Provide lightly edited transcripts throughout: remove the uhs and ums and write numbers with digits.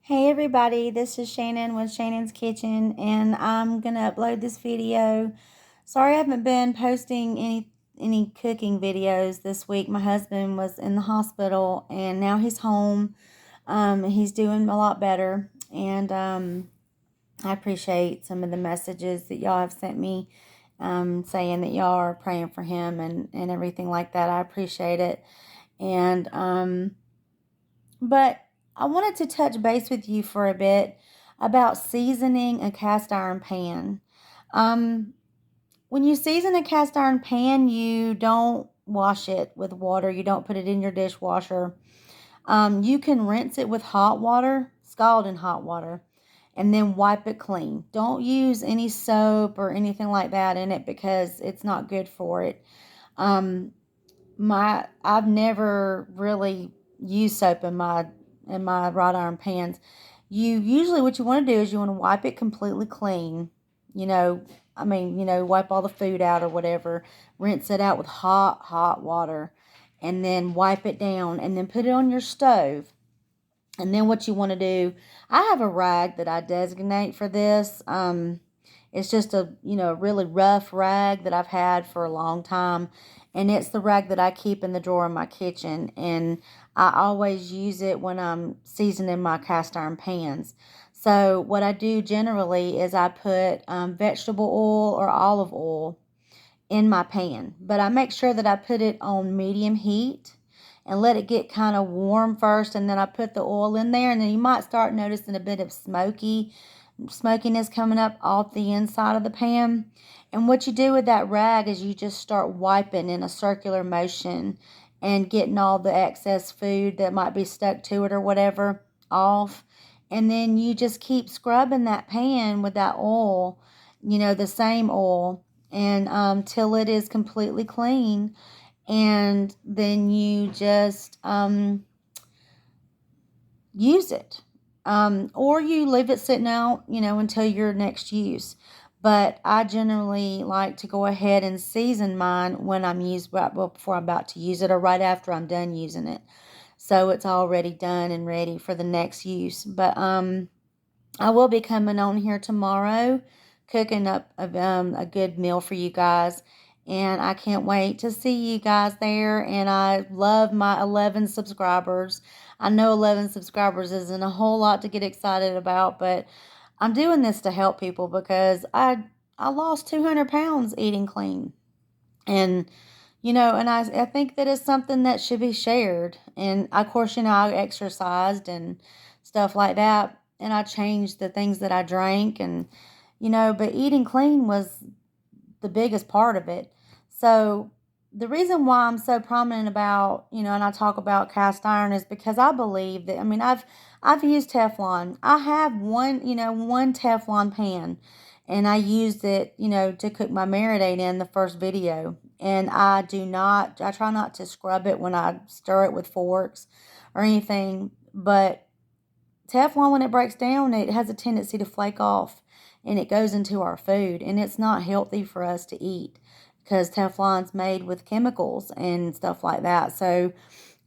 Hey everybody, this is Shannon with Shannon's Kitchen, and I'm gonna upload this video. Sorry I haven't been posting any cooking videos this week. My husband was in the hospital and now he's home. He's doing a lot better, and I appreciate some of the messages that y'all have sent me, saying that y'all are praying for him and everything like that. I appreciate it. And but I wanted to touch base with you for a bit about seasoning a cast iron pan. Um, when you season a cast iron pan, you don't wash it with water. You don't put it in your dishwasher. You can rinse it with hot water, scalding hot water, and then wipe it clean. Don't use any soap or anything like that in it because it's not good for it. Um, I've never really used soap in my wrought iron pans. You usually what you want to do is you want to wipe it completely clean. You know, wipe all the food out or whatever. Rinse it out with hot water, and then wipe it down, and then put it on your stove. And then what you want to do, I have a rag that I designate for this. It's just a, really rough rag that I've had for a long time. And it's the rag that I keep in the drawer in my kitchen. And I always use it when I'm seasoning my cast iron pans. So what I do generally is I put vegetable oil or olive oil in my pan. But I make sure that I put it on medium heat and let it get kind of warm first, and then I put the oil in there, and then you might start noticing a bit of smokiness coming up off the inside of the pan. And what you do with that rag is you just start wiping in a circular motion and getting all the excess food that might be stuck to it or whatever off. And then you just keep scrubbing that pan with that oil, the same oil, and till it is completely clean. And then you just use it. Or you leave it sitting out, until your next use. But I generally like to go ahead and season mine when before I'm about to use it, or right after I'm done using it. So it's already done and ready for the next use. But I will be coming on here tomorrow, cooking up a good meal for you guys. And I can't wait to see you guys there. And I love my 11 subscribers. I know 11 subscribers isn't a whole lot to get excited about, but I'm doing this to help people because I lost 200 pounds eating clean. And, and I think that it's something that should be shared. And of course, I exercised and stuff like that. And I changed the things that I drank, and, but eating clean was the biggest part of it. So the reason why I'm so prominent about, and I talk about cast iron is because I believe that, I've used Teflon. I have one Teflon pan, and I used it, to cook my marinade in the first video. And I try not to scrub it when I stir it with forks or anything. But Teflon, when it breaks down, it has a tendency to flake off and it goes into our food, and it's not healthy for us to eat because Teflon's made with chemicals and stuff like that. So,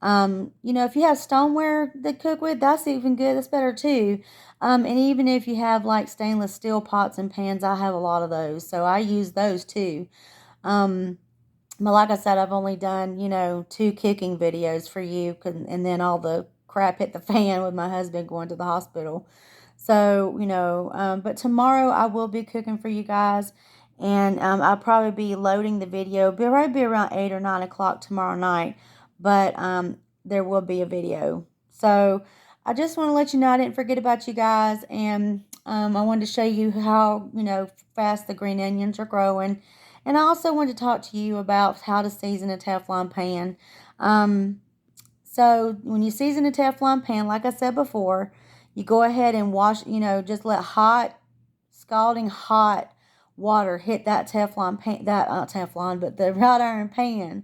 if you have stoneware to cook with, that's even good. That's better too. And even if you have like stainless steel pots and pans, I have a lot of those. So I use those too. But like I said, I've only done, 2 cooking videos for you, and then all the crap hit the fan with my husband going to the hospital. So, but tomorrow I will be cooking for you guys, and I'll probably be loading the video. It'll probably be around 8 or 9 o'clock tomorrow night, but there will be a video. So I just want to let you know I didn't forget about you guys, and I wanted to show you how, fast the green onions are growing. And I also wanted to talk to you about how to season a Teflon pan. So when you season a Teflon pan, like I said before, you go ahead and wash, just let scalding hot water hit that Teflon pan, not Teflon, but the wrought iron pan.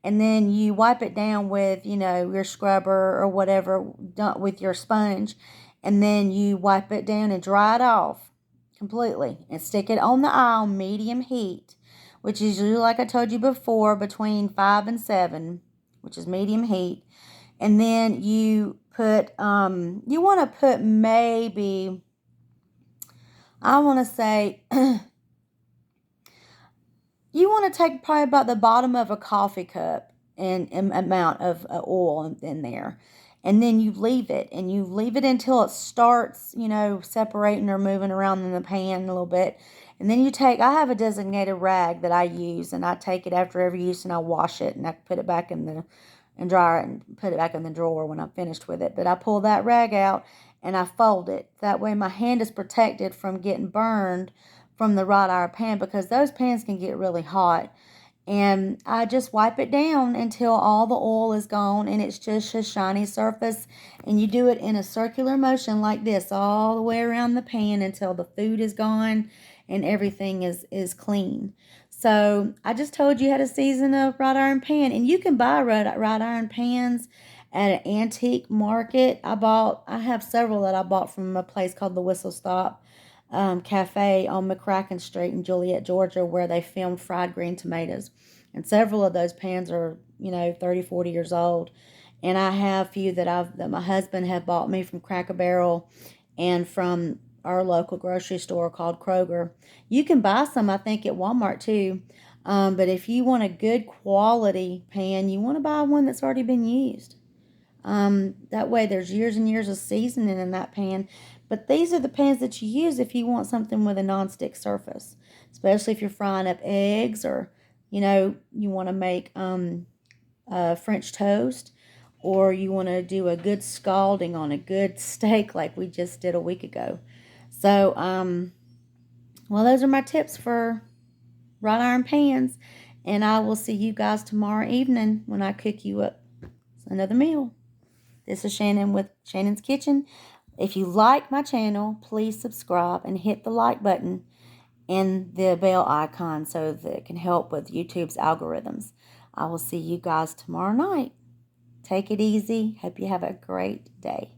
And then you wipe it down with, your scrubber or whatever, with your sponge. And then you wipe it down and dry it off completely. And stick it on the eye on medium heat, which is usually, like I told you before, between 5 and 7, which is medium heat. And then you you want to put maybe, I want to say, you want to take probably about the bottom of a coffee cup in amount of oil in there. And then you leave it, and you leave it until it starts, separating or moving around in the pan a little bit. And then I have a designated rag that I use, and I take it after every use and I wash it, and I put it back in the and dry it and put it back in the drawer when I'm finished with it. But I pull that rag out and I fold it. That way my hand is protected from getting burned from the wrought iron pan, because those pans can get really hot. And I just wipe it down until all the oil is gone and it's just a shiny surface. And you do it in a circular motion like this all the way around the pan until the food is gone and everything is clean. So I just told you how to season a wrought iron pan, and you can buy wrought iron pans at an antique market. I have several that I bought from a place called the Whistle Stop Cafe on McCracken Street in Juliet, Georgia, where they filmed Fried Green Tomatoes. And several of those pans are, 30, 40 years old. And I have a few that my husband had bought me from Cracker Barrel and from our local grocery store called Kroger. You can buy some, I think, at Walmart too. But if you want a good quality pan, you want to buy one that's already been used. That way there's years and years of seasoning in that pan. But these are the pans that you use if you want something with a nonstick surface, especially if you're frying up eggs, or, you want to make French toast, or you want to do a good scalding on a good steak like we just did a week ago. So, well, those are my tips for wrought iron pans, and I will see you guys tomorrow evening when I cook you up another meal. This is Shannon with Shannon's Kitchen. If you like my channel, please subscribe and hit the like button and the bell icon so that it can help with YouTube's algorithms. I will see you guys tomorrow night. Take it easy. Hope you have a great day.